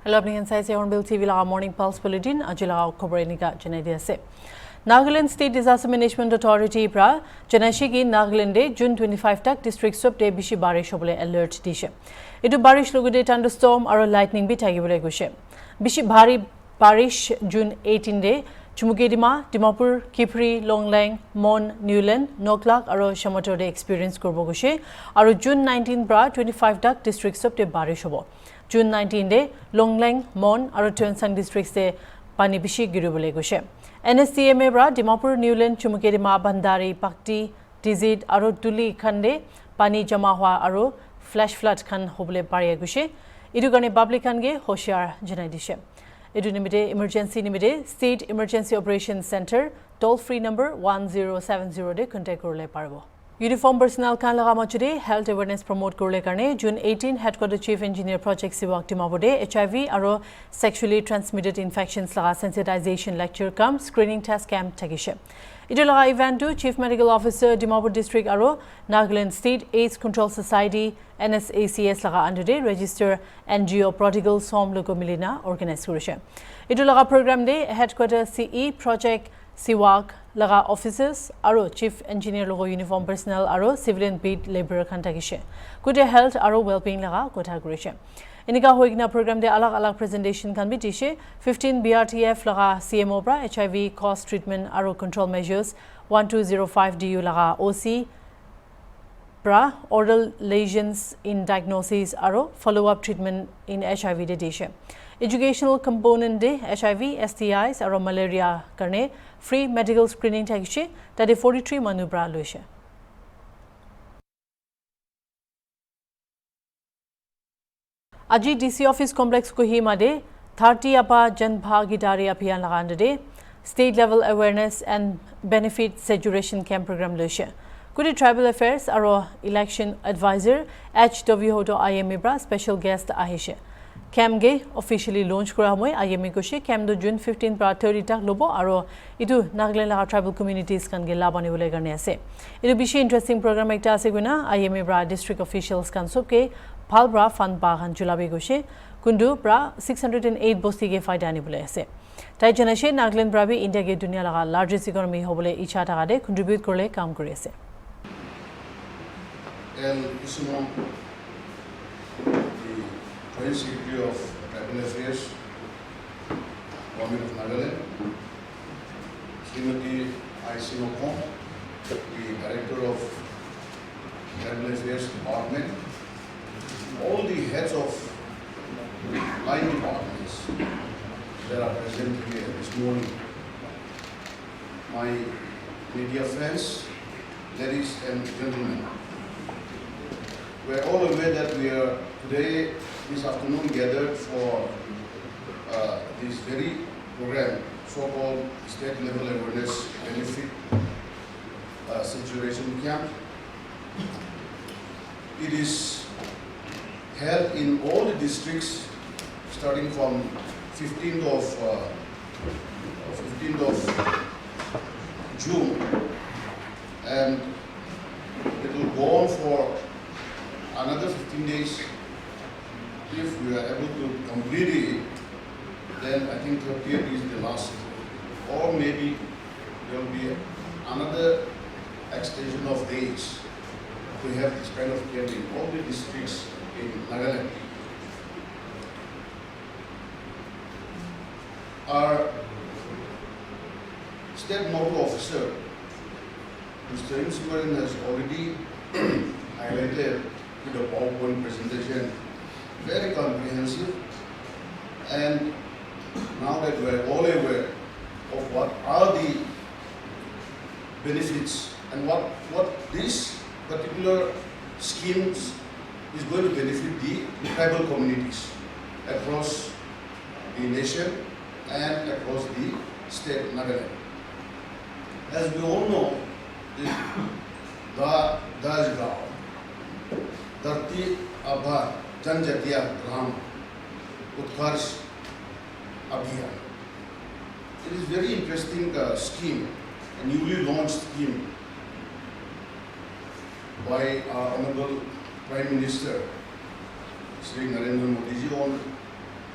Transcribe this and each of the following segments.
Hello, I'm Inside Hornbill TV la Morning Pulse Bulletin. Ajila Kobreniga Janaidia se. Nagaland State Disaster Management Authority pra Janashigi Nagaland June 25 tak district sub de bishi barish hobole alert dishe. Itu barish logude thunderstorm aro lightning bi thagibole gushe. Bishi bhari barish June 18 de Chumukedima, Dimapur, Kipri, Longlang, Mon, Newland, Noklak aro Shamato de experience korbo gushe. Aro June 19 pra 25 tak district sub de barish hobo. June 19 de Longlang, Mon aro Tuensang districts de pani bishi girubole gushe. NSCMA bra Dimapur, Newland, Chumukedima, Bandari, Pakti, Tizid aro Tuli khande pani jama hwa aro flash flood khan hobole pare gushe. Idu gane public khange hoshiyar janai dishe. Idu nimide emergency nimide State Emergency Operations Center toll free number 1070 de contact korle parbo. Uniform personnel kan laga machude health awareness promote korle karne June 18 headquarter chief engineer project Siwak Dimapur HIV aro sexually transmitted infections laga sensitization lecture cum screening test camp tagishe. Idu laga event to chief medical officer Dimapur district aro Nagaland State AIDS Control Society NSACS laga under de register NGO prodigal som logo milina organize kurishe. Idu laga program de headquarter CE project Siwak laga officers aro chief engineer logo uniform personnel aro civilian beat laborer khan takishe. Good health aro well-being laga kotha kurishe. Inika hoigna program de alag presentation kan bi dishe 15 BRTF laga CMO bra HIV cost treatment aro control measures 1205 DU laga OC bra oral lesions in diagnosis aro follow-up treatment in HIV de dishe. Educational component de HIV, STIs aro malaria karne free medical screening takishe tade 43 manubra loishe. Aji DC office complex Kohima de 30 apa Jan Bhagidari Abhiyan lagande de state level awareness and benefit saturation camp program loishe. Kudi tribal affairs aro election advisor HW Hoto IME bra special guest ahishe. Camp ge officially launch kora moi IME koshe camp do June 15 pra 30 tak lobo aro itu Nagaland laga tribal communities kan ge labani bole karne ase. Itu bishi interesting program ekta ase guna IME bra district officials kan sobke phal bra fund ba han julabe goshe kundu bra 608 bosti ge faida ani bole ase. Tai janashe Nagaland bra bi India ge dunia laga largest economy hobole icha taka de contribute korle kam kori ase. El Ismo, the Joint Secretary of Tribal Affairs, Government of Nagaland, Srimati Aisino Kong, the Director of Tribal Affairs Department, all the heads of line departments that are present here this morning, my media friends, ladies and gentlemen. We are all aware that we are today, this afternoon, gathered for this very program, so-called state level awareness benefit situation camp. It is held in all the districts starting from 15th of June, and it will go on for another 15 days. If we are able to complete it, then I think 30th is the last, or maybe there will be another extension of days to have this kind of camp in all the districts in Nagaland. Our state model officer, Mr. Insumaran, has already highlighted the PowerPoint presentation, very comprehensive, and now that we are all aware of what are the benefits and what this particular schemes is going to benefit the tribal communities across the nation and across the state Nagaland. As we all know, the Dajgao Dharti Abha Janjatiya Gram Utkarsh Abhiyan. It is very interesting scheme, a newly launched scheme by our Honorable Prime Minister Shri Narendra Modi ji on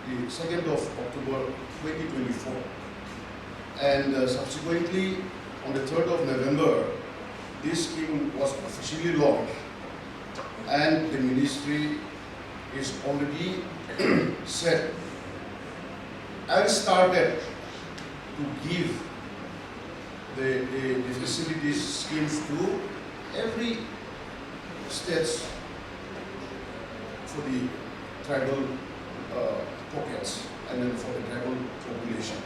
the 2nd of October 2024. And subsequently, on the 3rd of November, this scheme was officially launched, and the ministry is already set and started to give the facilities schemes to every states for the tribal pockets and then for the tribal population.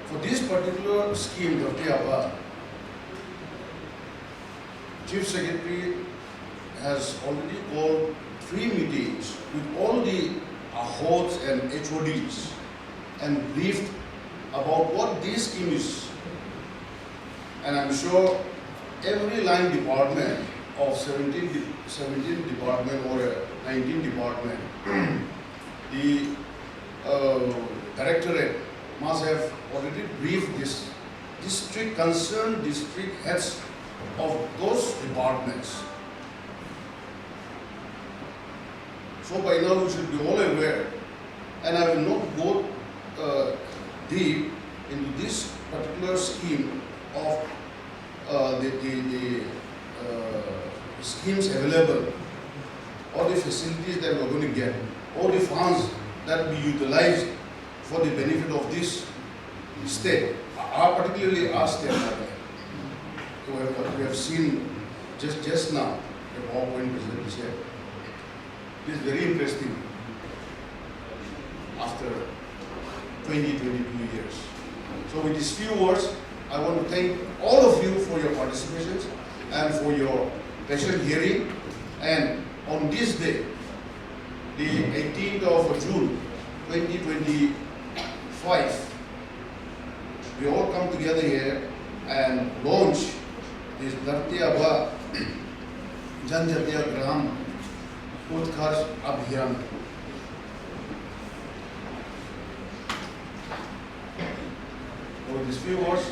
For this particular scheme, Dharti Aaba, Chief Secretary has already called 3 meetings with all the AHODs and HODs and briefed about what this scheme is. And I'm sure every line department of 17 department or 19 department, the directorate must have already briefed this concerned district heads of those departments. So by now you should be all aware, and I will not go deep into this particular scheme of the schemes available, or the facilities that we are going to get, or the funds that we utilize for the benefit of this state, particularly our state. We have seen just now the PowerPoint presentation. It is very interesting after 20-22 years. So with these few words, I want to thank all of you for your participation and for your patient hearing. And on this day, the 18th of June 2025, we all come together here and launch this Dharti Aaba Janjatiya Gram Utkarsh Abhiyan. With these few words,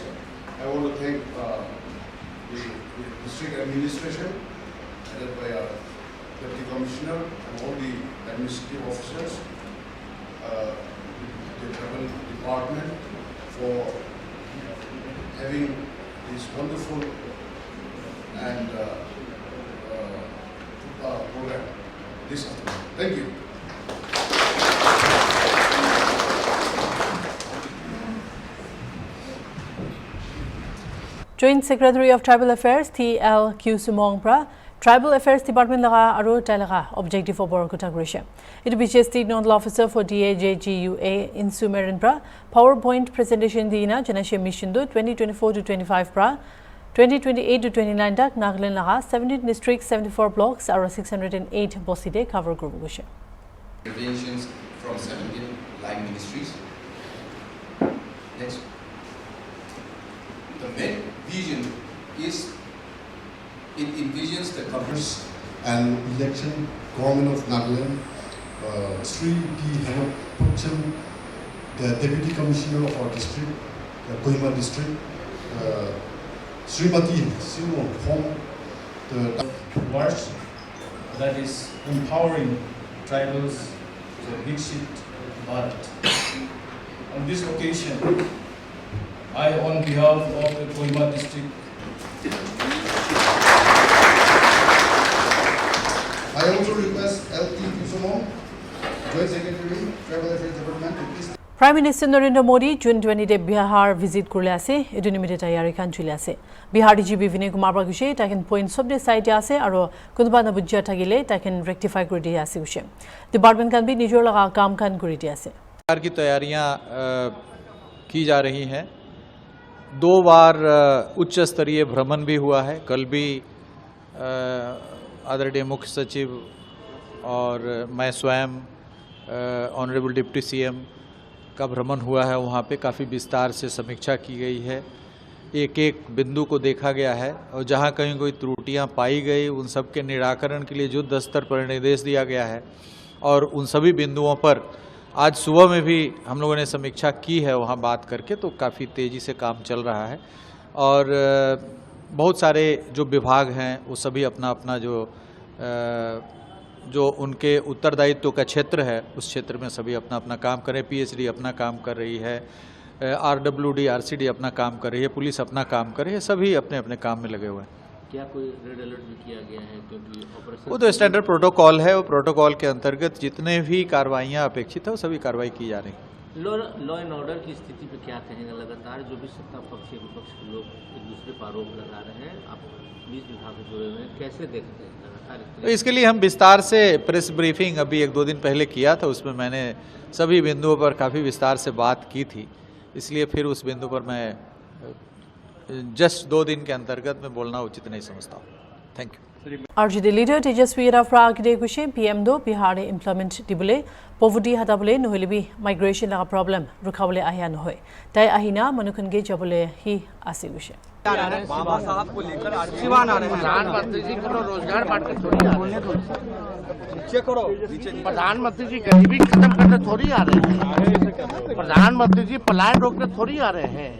I want to thank the district administration, headed by our Deputy Commissioner and all the administrative officers, the travel department, for having this wonderful and program this afternoon. Thank you. Joint Secretary of Tribal Affairs TL Q Sumong Pra Tribal Affairs Department laga aro talaga objective of Borokota Grisha. It be State Nodal Officer for DAJGUA in Sumerin Pra PowerPoint presentation Dina Janashe Mission 2024 to 25 Pra 2028 to 29 tak Nagaland laga 17 districts 74 blocks aro 608 Boside cover group Grisha. Interventions from 17 line ministries. Next. The main vision is it envisions the Congress and election government of Nagaland, Sri P. Hemant Pucham, the Deputy Commissioner of our district, Kohima district, Srimati Simo Hong, the words that is empowering tribals to Viksit Bharat. On this occasion, I, on behalf of the Kohima district, I also request LT Kusumong, Joint Secretary, Tribal Affairs Department, to please. Prime Minister Narendra Modi June 20 de Bihar visit kurle ase edunimite tayari kan chule ase Bihar DGP Vinay Kumar Bagushe taken point sobde site ase aro kunba na bujja thagile taken rectify kuri di ase ushe department kan bhi nijor laga kaam kan kuri di ase सरकार की तैयारियां की जा रही हैं 2 बार उच्च स्तरीय भ्रमण भी हुआ है कल भी आदरणीय मुख्य सचिव और मैं स्वयं ऑनरेबल डिप्टी सीएम का भ्रमण हुआ है वहाँ पे काफ़ी विस्तार से समीक्षा की गई है एक एक बिंदु को देखा गया है और जहाँ कहीं कोई त्रुटियाँ पाई गई उन सब के निराकरण के लिए युद्ध स्तर पर निर्देश दिया गया है और उन सभी बिंदुओं पर आज सुबह में भी हम लोगों ने समीक्षा की है वहाँ बात करके तो काफ़ी तेज़ी से काम चल रहा है और बहुत सारे जो विभाग हैं वो सभी अपना अपना जो जो उनके उत्तरदायित्व का क्षेत्र है उस क्षेत्र में सभी अपना अपना काम करें। पीएचडी अपना काम कर रही है, आरडब्ल्यूडी आरसीडी अपना काम कर रही है, पुलिस अपना काम कर रही है, सभी अपने अपने काम में लगे हुए हैं। क्या कोई रेड अलर्ट भी किया गया है, क्योंकि ऑपरेशन वो तो स्टैंडर्ड प्रोटोकॉल है, वो प्रोटोकॉल के अंतर्गत जितने भी कार्रवाइयाँ अपेक्षित है वो सभी कार्रवाई की जा रही है। लॉ एंड ऑर्डर की स्थिति पे क्या कहेंगे? लगातार जो भी सत्ता पक्ष विपक्ष के लोग एक दूसरे पर आरोप लगा रहे हैं, आप पुलिस विभाग से जुड़े हुए हैं, कैसे देखते हैं लगातार? इसके लिए हम विस्तार से प्रेस ब्रीफिंग अभी 1-2 दिन पहले किया था, उसमें मैंने सभी बिंदुओं पर काफ़ी विस्तार से बात की थी, इसलिए फिर उस बिंदु पर मैं जस्ट 2 दिन के अंतर्गत में बोलना उचित नहीं समझता हूँ। Thank you. RJD leader Tejaswi Rafra Agde Kushe PM do Bihar implement dibule poverty hatabule nohelebi migration laga problem rukhabule ahya nohoy tai ahina manukhan ge jabule hi asi kushe बाबा साहब को लेकर सिवान आ रहे हैं। प्रधानमंत्री जी को रोजगार बांटकर थोड़ी आ रहे नीचे प्रधानमंत्री जी गरीबी खत्म करके थोड़ी आ रहे हैं। प्रधानमंत्री जी पलायन रोकने थोड़ी आ रहे हैं।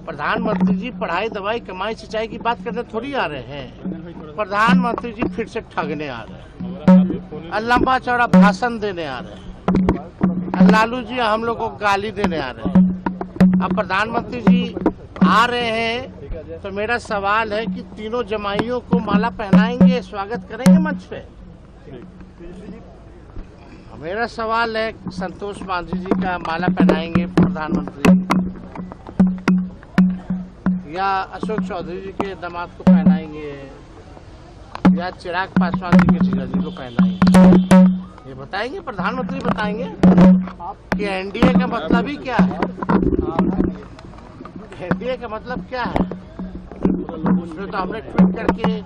प्रधानमंत्री जी पढ़ाई दवाई कमाई सिंचाई की बात करने थोड़ी आ रहे हैं। प्रधानमंत्री जी फिर से ठगने आ रहे हैं, लंबा चौड़ा भाषण देने आ रहे हैं, लालू जी हम लोग को गाली देने आ रहे हैं। अब प्रधानमंत्री जी आ रहे हैं तो मेरा सवाल है कि तीनों जमाइयों को माला पहनाएंगे, स्वागत करेंगे मंच पे? मेरा सवाल है संतोष मांझी जी का माला पहनाएंगे प्रधानमंत्री, या अशोक चौधरी जी के दामाद को पहनाएंगे, या चिराग पासवान जी के जीजा जी को पहनाएंगे? ये बताएंगे, प्रधानमंत्री बताएंगे कि एनडीए का मतलब ही क्या है। एनडीए का मतलब क्या है? उसमें तो हमने ट्वीट करके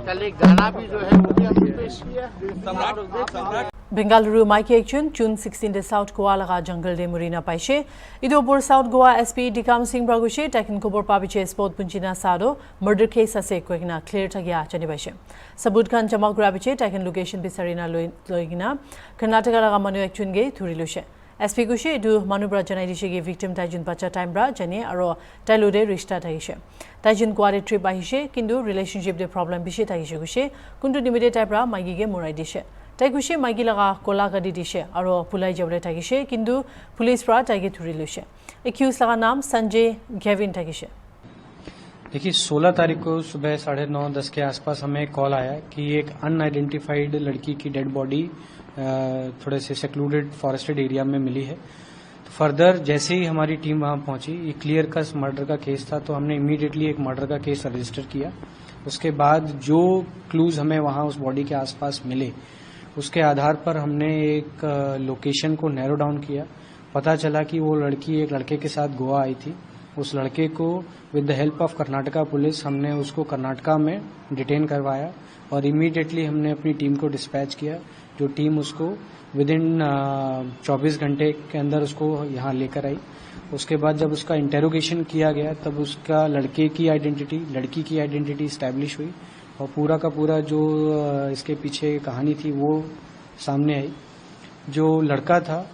कल एक गाना भी जो है वो भी हमने पेश किया। Bengaluru Maiki Ekchun June 16 de South Goa laga jungle de Murina Paishe Idopur South Goa SP Dikam Singh Bragushe Takin Kobor Pabiche Sport Punjina Sado murder case ase koigna clear tagya chani baishe Sabut Khan Jamal Grabiche Takin location bisarina loigina Karnataka laga Manu Ekchun ge thuri lushe SP Gushe du Manubra janai dishe ge victim Tajun Bacha time bra jani aro Tailode rishta taishe Tajun Kware trip ahishe kindu relationship de problem bishe taishe Gushe kundu nimide type ra Maigi ge murai dishe Tai Gushe Maigi laga kola gadi dishe aro pulai jable tagishe kindu police pra taigi thuri lushe accused laga naam Sanjay Gavin tagishe देखिए 16 तारीख को सुबह 9:30-10 के आसपास हमें call आया कि एक अनआइडेंटिफाइड लड़की की डेड बॉडी थोड़े से सेक्लूडेड फॉरेस्टेड एरिया में मिली है। तो फर्दर जैसे ही हमारी टीम वहां पहुंची, ये क्लियर कस मर्डर का केस था, तो हमने इमीडिएटली एक मर्डर का केस रजिस्टर किया। उसके बाद जो क्लूज हमें वहां उस बॉडी के आसपास मिले, उसके आधार पर हमने एक लोकेशन को नैरो डाउन किया। पता चला कि वो लड़की एक लड़के के साथ गोवा आई थी। उस लड़के को with the help of Karnataka police हमने उसको कर्नाटका में डिटेन करवाया और इमीडिएटली हमने अपनी टीम को डिस्पैच किया। जो टीम उसको विद इन 24 घंटे के अंदर उसको यहाँ लेकर आई। उसके बाद जब उसका इंटेरोगेशन किया गया तब उसका लड़की की आइडेंटिटी इस्टेब्लिश हुई और पूरा का पूरा जो इसके पीछे कहानी थी वो सामने आई। जो लड़का था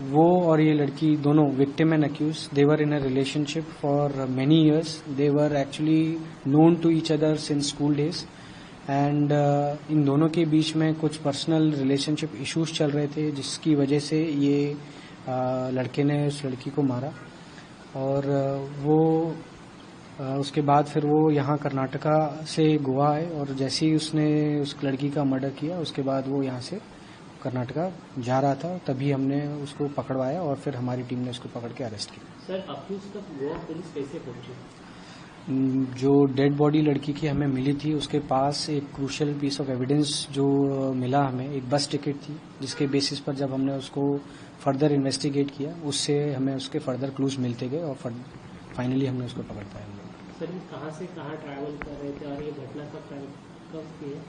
वो और ये लड़की दोनों victim and accuse, they were in a relationship for many years. They were actually known to each other since school days and इन दोनों के बीच में कुछ पर्सनल रिलेशनशिप इश्यूज चल रहे थे, जिसकी वजह से ये लड़के ने उस लड़की को मारा। और वो उसके बाद फिर वो यहाँ कर्नाटका से गोवा आए और जैसे ही उसने उस लड़की का मर्डर किया उसके बाद वो यहाँ से कर्नाटका जा रहा था, तभी हमने उसको पकड़वाया और फिर हमारी टीम ने उसको पकड़ के अरेस्ट किया। सर, अक्यूज तक गोवा पुलिस कैसे पहुंची? जो डेड बॉडी लड़की की हमें मिली थी उसके पास एक क्रूशियल पीस ऑफ एविडेंस जो मिला हमें, एक बस टिकट थी, जिसके बेसिस पर जब हमने उसको फर्दर इन्वेस्टिगेट किया उससे हमें उसके फर्दर क्लूज मिलते गए और फाइनली हमने उसको पकड़ पाया। सर, कहाँ से कहाँ ट्रैवल कर रहे थे और ये घटना कब की है?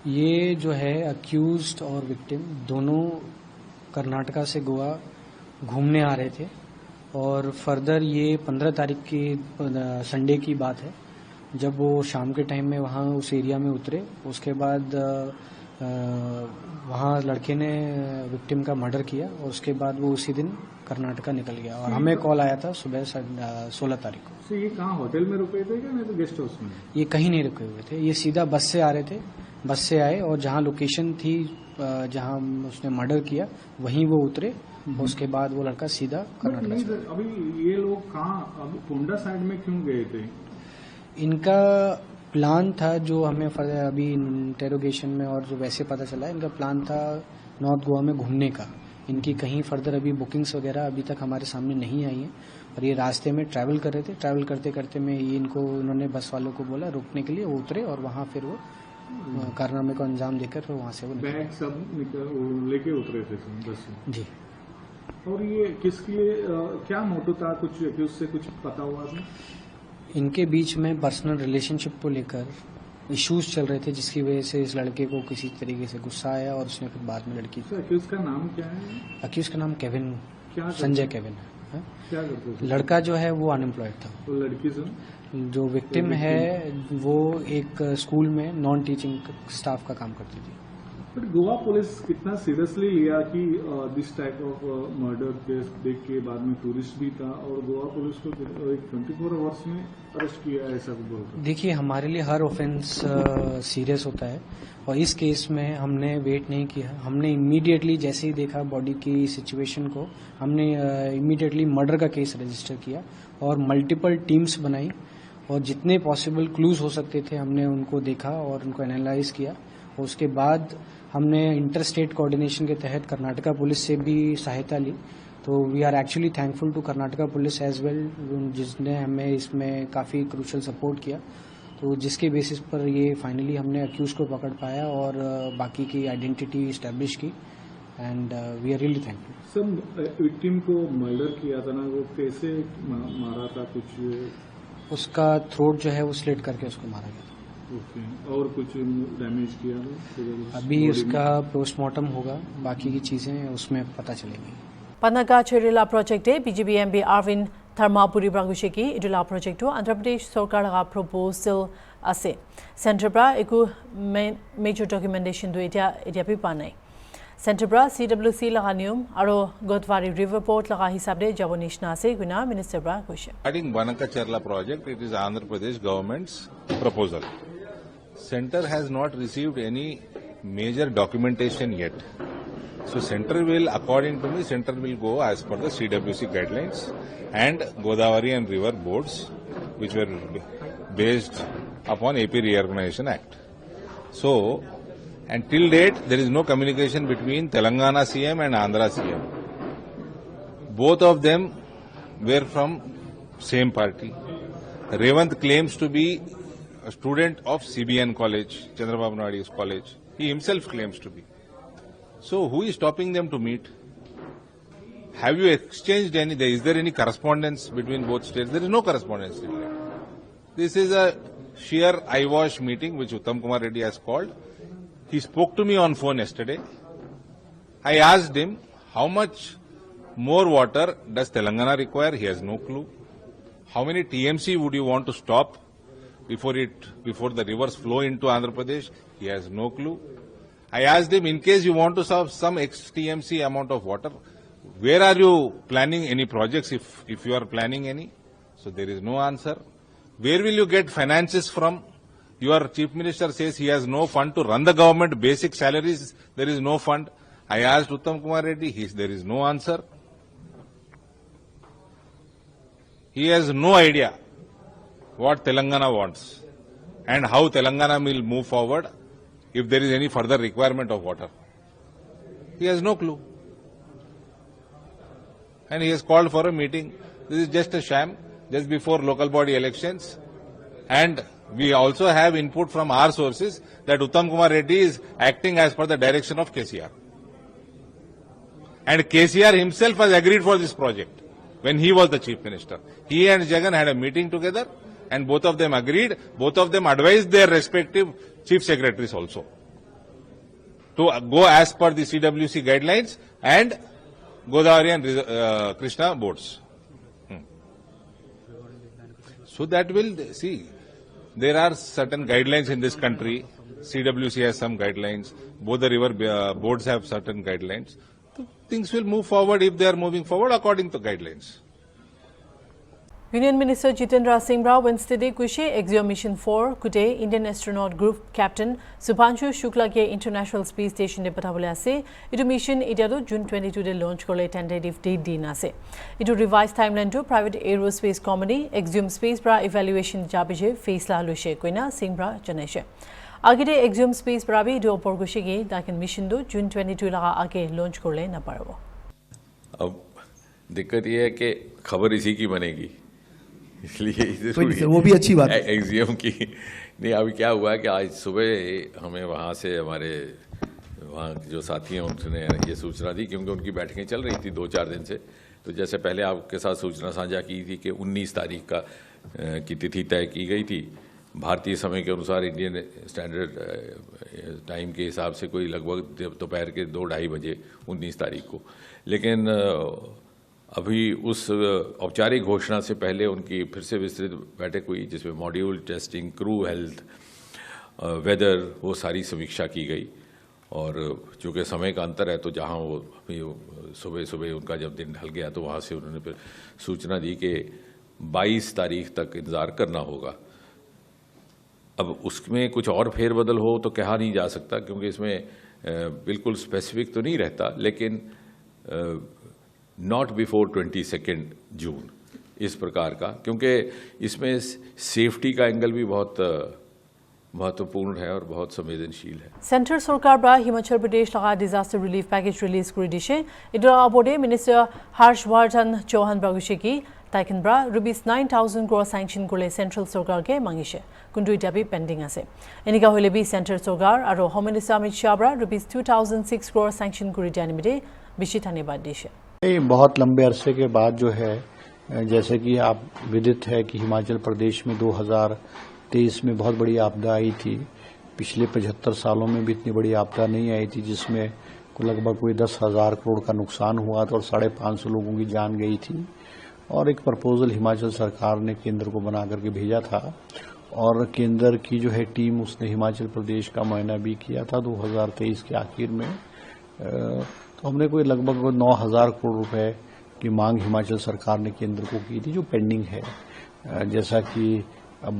ये जो है अक्यूज्ड और विक्टिम दोनों कर्नाटका से गोवा घूमने आ रहे थे और फर्दर ये 15 तारीख की संडे की बात है जब वो शाम के टाइम में वहाँ उस एरिया में उतरे। उसके बाद वहाँ लड़के ने विक्टिम का मर्डर किया और उसके बाद वो उसी दिन कर्नाटका निकल गया और हमें कॉल आया था सुबह 16 तारीख को। तो ये कहाँ होटल में रुके थे क्या नहीं तो गेस्ट हाउस में? ये कहीं नहीं रुके हुए थे, ये सीधा बस से आ रहे थे, बस से आए और जहाँ लोकेशन थी जहाँ उसने मर्डर किया वहीं वो उतरे। उसके बाद वो लड़का सीधा कर्नाटका से। अभी ये लोग कहाँ पोंडा साइड में क्यों गए थे? इनका प्लान था जो हमें अभी इंटेरोगेशन में और जो वैसे पता चला, इनका प्लान था नॉर्थ गोवा में घूमने का। इनकी कहीं फर्दर अभी बुकिंग्स वगैरह अभी तक हमारे सामने नहीं आई हैं और ये रास्ते में ट्रैवल कर रहे थे। ट्रैवल करते करते में ये इन्होंने बस वालों को बोला रुकने के लिए, वो उतरे और वहाँ फिर वो कारनामे को अंजाम देकर फिर वहाँ से वो बैग सब लेके उतरे थे बस जी। और ये किसके लिए क्या मोटो था, कुछ उससे कुछ पता हुआ था? इनके बीच में पर्सनल रिलेशनशिप को लेकर इश्यूज चल रहे थे जिसकी वजह से इस लड़के को किसी तरीके से गुस्सा आया और उसने फिर बाद में लड़की अक्यूज का नाम क्या है? अक्यूज का नाम केविन, संजय केविन है। क्या करते? लड़का जो है वो अनएम्प्लॉयड था। तो लड़की से जो विक्टिम है वो एक स्कूल में नॉन टीचिंग स्टाफ का काम करती थी। बट गोवा पुलिस कितना सीरियसली लिया कि this type of murder case देख के बाद में टूरिस्ट भी था और गोवा पुलिस को 24 आवर्स में अरेस्ट किया, ऐसा बोलते? देखिए, हमारे लिए हर ऑफेंस सीरियस होता है और इस केस में हमने वेट नहीं किया। हमने इमीडिएटली जैसे ही देखा बॉडी की सिचुएशन को, हमने इमीडिएटली मर्डर का केस रजिस्टर किया और मल्टीपल टीम्स बनाई और जितने पॉसिबल क्लूज हो सकते थे हमने उनको देखा और उनको एनालाइज किया। और उसके बाद हमने इंटर स्टेट कोऑर्डिनेशन के तहत कर्नाटका पुलिस से भी सहायता ली। तो we are actually thankful to Karnataka police as well, जिसने हमें इसमें काफ़ी क्रूशल सपोर्ट किया। तो जिसके बेसिस पर ये फाइनली हमने अक्यूज को पकड़ पाया और बाकी की आइडेंटिटी इस्टेब्लिश की and we are really thankful. Sir, victim को मर्डर किया था ना, वो कैसे मारा था? कुछ उसका थ्रोट जो है वो स्लिट करके उसको मारा गया था। ओके, और कुछ डैमेज किया था? अभी उसका पोस्टमार्टम होगा, बाकी की चीजें उसमें पता चलेंगी। पन्नागा चेरिला प्रोजेक्टे बीजेपी एमपी आरविन थर्मापुरी ब्रांगुशेकी इडुला प्रोजेक्टो आंध्र प्रदेश सरकार का प्रपोजल आसे सेंटर पर एक मेजर डॉक्यूमेंटेशन दो इडिया भी पानाई सेंटर पर CWC लगा नियम और गोदवारी रिवर पोर्ट लगा हिसाब दे जब निशना से गुना minister bra question. Regarding Banaka Cherla project, it is Andhra Pradesh government's proposal. Center has not received any major documentation yet. So center will, according to me, center will go as per the CWC guidelines and Godavari and river boards, which were based upon AP Reorganization Act. So, and till date, there is no communication between Telangana CM and Andhra CM. Both of them were from same party. Revant claims to be a student of CBN College, Chandrababu Naidu's college. He himself claims to be. So, who is stopping them to meet? Have you exchanged any? Is there any correspondence between both states? There is no correspondence. This is a sheer eyewash meeting which Uttam Kumar Reddy has called. He spoke to me on phone yesterday. I asked him how much more water does Telangana require? He has no clue. How many TMC would you want to stop before the rivers flow into Andhra Pradesh? He has no clue. I asked him, in case you want to solve some TMC amount of water, where are you planning any projects if you are planning any? So there is no answer. Where will you get finances from? Your chief minister says he has no fund to run the government, basic salaries, there is no fund. I asked Uttam Kumar Reddy, there is no answer. He has no idea what Telangana wants and how Telangana will move forward if there is any further requirement of water. He has no clue. And he has called for a meeting. This is just a sham, just before local body elections. And we also have input from our sources that Uttam Kumar Reddy is acting as per the direction of KCR. And KCR himself has agreed for this project when he was the chief minister. He and Jagan had a meeting together and both of them agreed. Both of them advised their respective chief secretaries also to go as per the CWC guidelines and Godavari and Krishna boards. So that will, see, there are certain guidelines in this country CWC has some guidelines. Both the river boards have certain guidelines. So things will move forward if they are moving forward according to guidelines. Union Minister Jitendra Singh Rao Wednesday Kushe Axiom Mission 4 Kude Indian Astronaut Group Captain Subhanshu Shukla ke International Space Station de patabole ase itu mission itiado June 22 de launch kole tentative date din ase itu revised timeline to private aerospace company Axiom Space bra evaluation jabije faisla loise koina Singh Rao janaise agide Axiom Space bra bi do opor kushe ge dakin mission do June 22 laga age launch korle na parabo अब दिक्कत ये है कि खबर इसी की बनेगी इसलिए वो भी अच्छी बात है एग्जियम की नहीं अभी क्या हुआ है कि आज सुबह हमें वहाँ से हमारे वहाँ जो साथी हैं उन्होंने ये सूचना दी क्योंकि उनकी बैठकें चल रही थी 2-4 दिन से तो जैसे पहले आपके साथ सूचना साझा की थी कि 19 तारीख का की तिथि तय की गई थी भारतीय समय के अनुसार इंडियन स्टैंडर्ड टाइम के हिसाब से कोई लगभग दोपहर के 2-2:30 बजे 19 तारीख को लेकिन अभी उस औपचारिक घोषणा से पहले उनकी फिर से विस्तृत बैठक हुई जिसमें module testing crew health weather वो सारी समीक्षा की गई और चूँकि समय का अंतर है तो जहाँ वो सुबह उनका जब दिन ढल गया तो वहाँ से उन्होंने फिर सूचना दी कि 22 तारीख तक इंतज़ार करना होगा। अब उसमें कुछ और फेरबदल हो तो कहा नहीं जा सकता क्योंकि इसमें बिल्कुल स्पेसिफिक तो नहीं रहता लेकिन नॉट बिफोर 22 जून इस प्रकार का क्योंकि इसमें सेफ्टी का एंगल भी बहुत महत्वपूर्ण है और बहुत संवेदनशील है। सेंट्रल सरकार बा हिमाचल प्रदेश लगा डिजास्टर रिलीफ पैकेज रिलीज कर दिशे इधर अबोडे मिनिस्टर हर्षवर्धन चौहान बागुशे की ताइकन ब्रा रुपीस 9,000 crore सैंक्शन करले सेंट्रल सरकार के मांगिशे कुंडु इटाबी पेंडिंग আছে एनिका होले भी सेंट्रल सरकार और होम मिनिस्टर अमित शाह ब्रा रुपीस 2,006 crore सैंक्शन करि जानिमिदे बिशी धन्यवाद दिशे। बहुत लंबे अरसे के बाद जो है जैसे कि आप विदित है कि हिमाचल प्रदेश में 2023 में बहुत बड़ी आपदा आई थी। पिछले 75 सालों में भी इतनी बड़ी आपदा नहीं आई थी जिसमें लगभग कोई 10,000 करोड़ का नुकसान हुआ था और 550 लोगों की जान गई थी और एक प्रपोजल हिमाचल सरकार ने केंद्र को बना करके भेजा था और केंद्र की जो है टीम उसने हिमाचल प्रदेश का मुआयना भी किया था 2023 के आखिर में। तो हमने कोई लगभग 9,000 करोड़ रुपए की मांग हिमाचल सरकार ने केंद्र को की थी जो पेंडिंग है। जैसा कि अब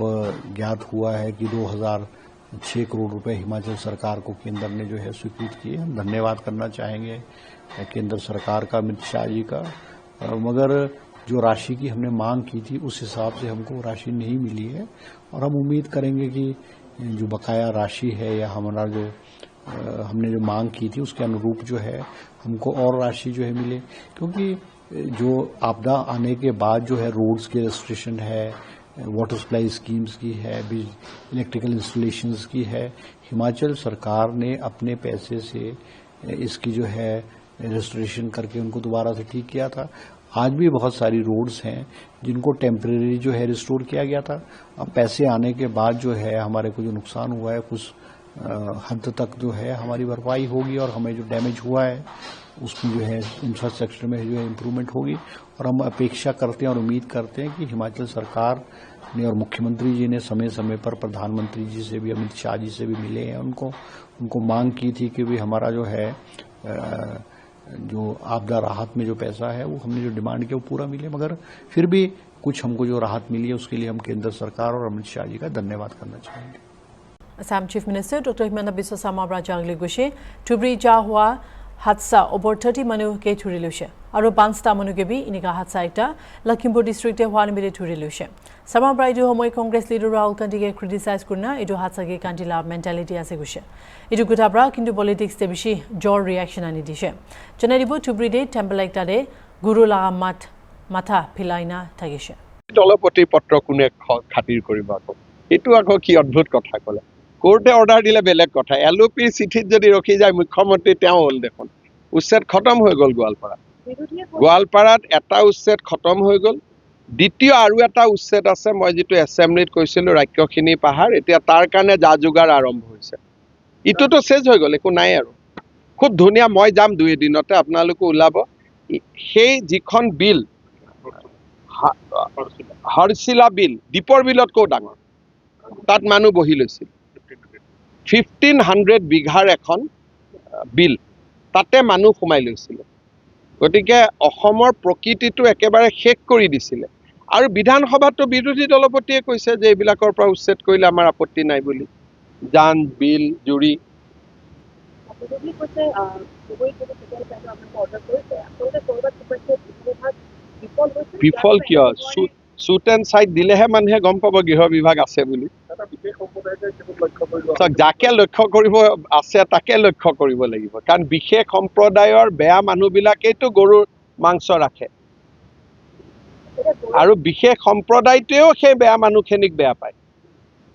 ज्ञात हुआ है कि 2,006 करोड़ रुपए हिमाचल सरकार को केंद्र ने जो है स्वीकृत किए। हम धन्यवाद करना चाहेंगे केंद्र सरकार का, अमित शाह जी का, मगर जो राशि की हमने मांग की थी उस हिसाब से हमको राशि नहीं मिली है और हम उम्मीद करेंगे कि जो बकाया राशि है या हमारा जो हमने जो मांग की थी उसके अनुरूप जो है हमको और राशि जो है मिले क्योंकि जो आपदा आने के बाद जो है रोड्स के रेस्ट्रिक्शन है, वाटर सप्लाई स्कीम्स की है, इलेक्ट्रिकल इंस्टॉलेशंस की है, हिमाचल सरकार ने अपने पैसे से इसकी जो है रेस्टोरेशन करके उनको दोबारा से ठीक किया था। आज भी बहुत सारी रोड्स हैं जिनको टेम्परेरी जो है रिस्टोर किया गया था। अब पैसे आने के बाद जो है हमारे को जो नुकसान हुआ है कुछ हद तक जो है हमारी भरपाई होगी और हमें जो डैमेज हुआ है उसमें जो है इंफ्रास्ट्रक्चर में जो है इम्प्रूवमेंट होगी और हम अपेक्षा करते हैं और उम्मीद करते हैं कि हिमाचल सरकार ने और मुख्यमंत्री जी ने समय समय पर प्रधानमंत्री जी से भी, अमित शाह जी से भी मिले हैं, उनको मांग की थी कि भी हमारा जो है जो आपदा राहत में जो पैसा है वो हमने जो डिमांड किया वो पूरा मिले, मगर फिर भी कुछ हमको जो राहत मिली है उसके लिए हम केंद्र सरकार और अमित शाह जी का धन्यवाद करना चाहेंगे। Assam chief minister doctor Himanta Biswa Sharma जागले गुशे टुब्री जा हुआ हादसा ओवर 30 मनु के थुरी लुसे और 5टा मनु के भी इनका हादसा एक लखीमपुर डिस्ट्रिक्टे हुआ निमित्ते थुरी लुसे शर्मा ब्राइडो समय कांग्रेस लीडर राहुल गांधी के क्रिटिसाइज करना इदो हादसा के कांटिला मेंटालिटी आसे गुशे इदो गुटाब्रा किंतु पॉलिटिक्स ते बिशी जोर रिएक्शन आनी दिशे जनेदिबो टुब्री दे टेम्पल एकटादे गुरु ला माथा फिलाइना थागिशे दलपति पत्र कोने खातिर करिबा को एटु आको की अद्भुत कथा कले कोर्टे अर्डार दिले बेलेग कथा एलओपी चिठित जदि रखि जाय मुख्यमंत्री त्याও হল দেখুন उच्छेद खतम हो गल गोवालपारात एटा उच्छेद खतम हो गल द्वितीय आरु एटा उच्छेद আছে মই যেটো এসেম্বলিত কৈছিলো ৰাক্ষখিনি পাহাৰ এতিয়া তাৰ কাৰণে যা যোগাৰ আৰম্ভ হৈছে ইটোটো শেষ হৈ গল একো নাই আৰু খুব ধুনিয়া মই যাম 2 দিনতে আপোনালোকে ওলাব সেই যিখন বিল হৰশিলা বিল দীপৰ বিলত কো ডাঙৰ তাত মানুহ বহি লৈছিল 1500 বিঘাৰ এখন বিল তাতে মানুহ সোমাই লৈছিলে। গতিকে অসমৰ প্ৰকৃতিটো একেবাৰে শেষ কৰি দিছিলে আৰু বিধানসভাতো বিৰোধী দলপতিয়ে কৈছে যে এইবিলাকৰ পৰা উচ্ছেদ কৰিলে আমাৰ আপত্তি নাই বুলি। জান বিল জুৰি বিফল কিয়? শ্বুট এণ্ড চাইট দিলেহে মানুহে গম পাব গৃহ বিভাগ আছে বুলি। যাকে লক্ষ্য কৰিব আছে তাকে লক্ষ্য কৰিব লাগিব, কাৰণ বিশেষ সম্প্ৰদায়ৰ বেয়া মানুহবিলাকেইতো গৰুৰ মাংস ৰাখে আৰু বিশেষ সম্প্ৰদায়টোৱেও সেই বেয়া মানুহখিনিক বেয়া পায়।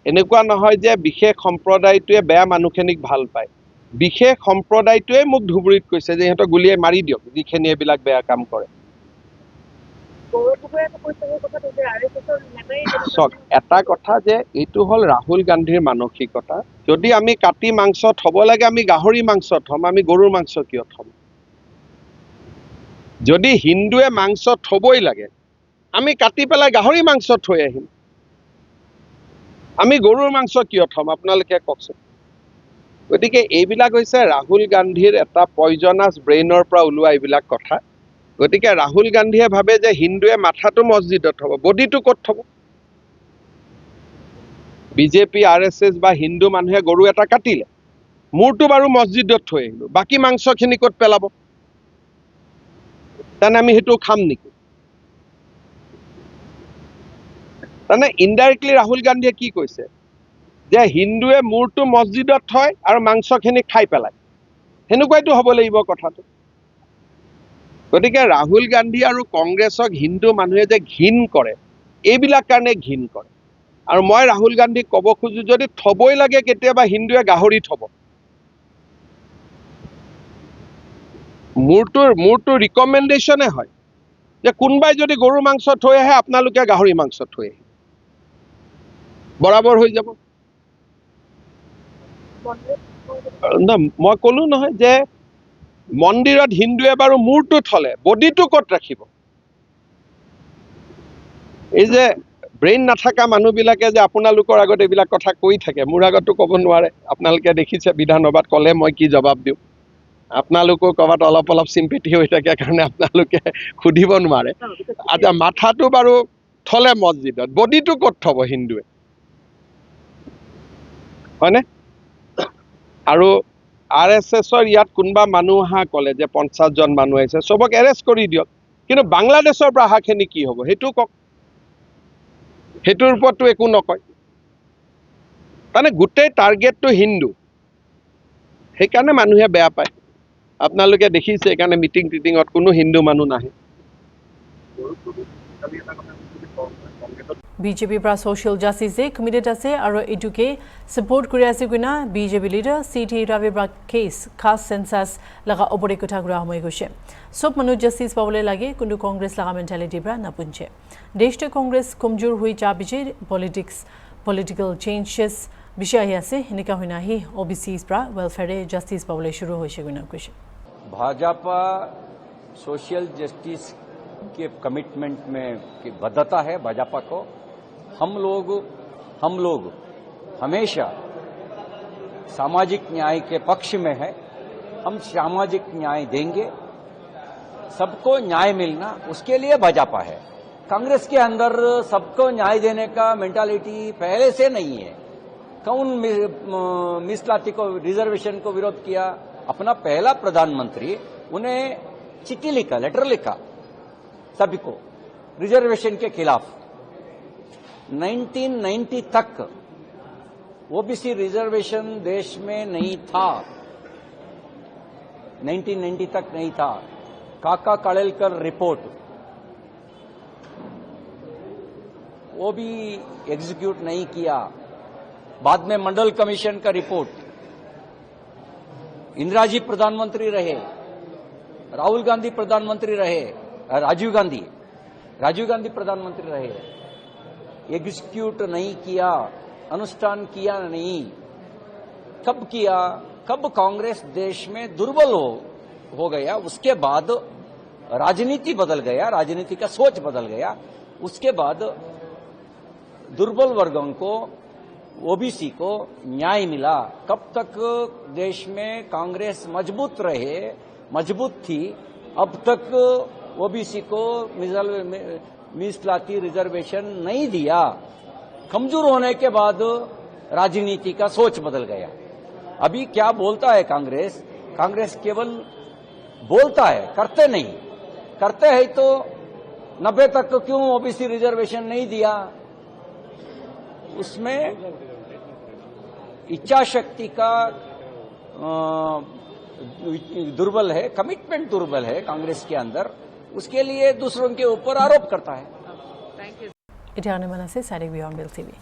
এনেকুৱা নহয় যে বিশেষ সম্প্ৰদায়টোৱে বেয়া মানুহখিনিক ভাল পায়। বিশেষ সম্প্ৰদায়টোৱে মোক ধুবুৰীত কৈছে যে সিহঁতক গুলিয়াই মাৰি দিয়ক যিখিনি এইবিলাক বেয়া কাম কৰে। চাওক, এটা কথা যে এইটো হ'ল ৰাহুল গান্ধীৰ মানসিকতা। যদি আমি কাটি মাংস থব লাগে আমি গাহৰি মাংস থম, আমি গৰুৰ মাংস কিয় থম? যদি হিন্দুৱে মাংস থবই লাগে আমি কাটি পেলাই গাহৰি মাংস থৈ আহিম, আমি গৰুৰ মাংস কিয় থম? আপোনালোকে কওকচোন। গতিকে এইবিলাক হৈছে ৰাহুল গান্ধীৰ এটা পয়জনাছ ব্ৰেইনৰ পৰা ওলোৱা এইবিলাক কথা। গতিকে ৰাহুল গান্ধীয়ে ভাবে যে হিন্দুৱে মাথাটো মছজিদত থব, বডিটো ক'ত থব? বিজেপি RSS বা হিন্দু মানুহে গৰু এটা কাটিলে, মূৰটো বাৰু মছজিদত থৈ আহিলো, বাকী মাংসখিনি ক'ত পেলাব? তাৰমানে আমি সেইটো খাম নেকি? তাৰমানে ইনডাইৰেক্টলি ৰাহুল গান্ধীয়ে কি কৈছে যে হিন্দুৱে মূৰটো মছজিদত থয় আৰু মাংসখিনি খাই পেলায়। সেনেকুৱাইতো হ'ব লাগিব কথাটো। গতিকে ৰাহুল গান্ধী আৰু কংগ্ৰেছক হিন্দু মানুহে যে ঘিণ কৰে, এইবিলাক কাৰণে ঘিণ কৰে। আৰু মই ৰাহুল গান্ধীক ক'ব খোজো যদি থবই লাগে কেতিয়াবা হিন্দুৱে গাহৰি থব, মোৰটো ৰিকমেণ্ডেশ্যনে হয় যে কোনোবাই যদি গৰু মাংস থৈ আহে আপোনালোকে গাহৰি মাংস থৈ আহে, বৰাবৰ হৈ যাব। মই ক'লো নহয় যে মন্দিৰত হিন্দুৱে বাৰু মূৰটো থলে বডিটো ক'ত ৰাখিব? এই যে ব্ৰেইন নাথাকা মানুহবিলাকে যে আপোনালোকৰ আগত এইবিলাক কথা কৈ থাকে, মোৰ আগততো ক'ব নোৱাৰে। আপোনালোকে দেখিছে বিধানসভাত ক'লে মই কি জবাব দিওঁ। আপোনালোকৰ ক'ৰবাত অলপ অলপ চিম্পেথি হৈ থাকে কাৰণে আপোনালোকে সুধিব নোৱাৰে। আচ্ছা, মাথাটো বাৰু থলে মছজিদত, বডিটো ক'ত থব হিন্দুৱে? হয়নে? আৰু RSSৰ ইয়াত কোনোবা মানুহ অহা ক'লে যে 50 জন মানুহ আহিছে, চবক এৰেষ্ট কৰি দিয়ক, কিন্তু বাংলাদেশৰ পৰা অহাখিনি কি হ'ব সেইটো কওক। সেইটোৰ ওপৰতো একো নকয়। তাৰমানে গোটেই টাৰ্গেটটো হিন্দু, সেইকাৰণে মানুহে বেয়া পায়। আপোনালোকে দেখিছে সেইকাৰণে মিটিং টিটিঙত কোনো হিন্দু মানুহ নাহে। বিজেপিৰ পৰা ছ'চিয়েল জাষ্টিছে কমিটেড আছে আৰু এইটোকে ছাপোৰ্ট কৰি আছে কিনা বিজেপি লিডাৰ CT ৰাভি পৰা কেছ খাছ চেঞ্চাছ লগা ওপৰত কথা কোৱা সময় গৈছে। চব মানুহ জাষ্টিছ পাবলৈ লাগে, কিন্তু কংগ্ৰেছ লগা মেণ্টেলিটিৰ পৰা নাপুঞ্জে। দেশটো কংগ্ৰেছ কমজোৰ হৈ যা বিজে পলিটিকেল চেঞ্জেছ বিষয় আহি আছে, সেনেকা হৈ নাহি OBCs পৰা ৱেলফেয়াৰে জাষ্টিছ পাবলৈ শুৰু হৈছে কিনা কৈছে। भाजपा सोशल जस्टिस के कमिटमेंट में की बद्धता है भाजपा को। हम लोग हमेशा सामाजिक न्याय के पक्ष में है। हम सामाजिक न्याय देंगे, सबको न्याय मिलना उसके लिए भाजपा है। कांग्रेस के अंदर सबको न्याय देने का मेंटालिटी पहले से नहीं है। कौन मिसलाती को रिजर्वेशन को विरोध किया? अपना पहला प्रधानमंत्री उन्हें चिट्ठी लिखा, लेटर लिखा सभी को रिजर्वेशन के खिलाफ। 1990 तक OBC रिजर्वेशन देश में नहीं था, 1990 तक नहीं था। काका कालेलकर रिपोर्ट वो भी एग्जीक्यूट नहीं किया। बाद में मंडल कमीशन का रिपोर्ट, इंदिरा जी प्रधानमंत्री रहे, राहुल गांधी प्रधानमंत्री रहे, राजीव गांधी प्रधानमंत्री रहे, एग्जीक्यूट नहीं किया, अनुष्ठान किया नहीं। कब किया? कब कांग्रेस देश में दुर्बल हो गया, उसके बाद राजनीति बदल गया, राजनीति का सोच बदल गया। उसके बाद दुर्बल वर्गों को ओबीसी को न्याय मिला, कब तक देश में कांग्रेस मजबूत थी, अब तक ओबीसी को मीಸಲಾತಿ रिजर्वेशन नहीं दिया। कमजोर होने के बाद राजनीति का सोच बदल गया। अभी क्या बोलता है कांग्रेस? कांग्रेस केवल बोलता है, करते नहीं। करते हैं तो 90 तक क्यों ओबीसी रिजर्वेशन नहीं दिया? उसमें इच्छा शक्ति का दुर्बल है, कमिटमेंट दुर्बल है कांग्रेस के अंदर, उसके लिए दूसरों के ऊपर आरोप करता है। इटाने मना से सारिक बियॉन्ड बिल टीवी।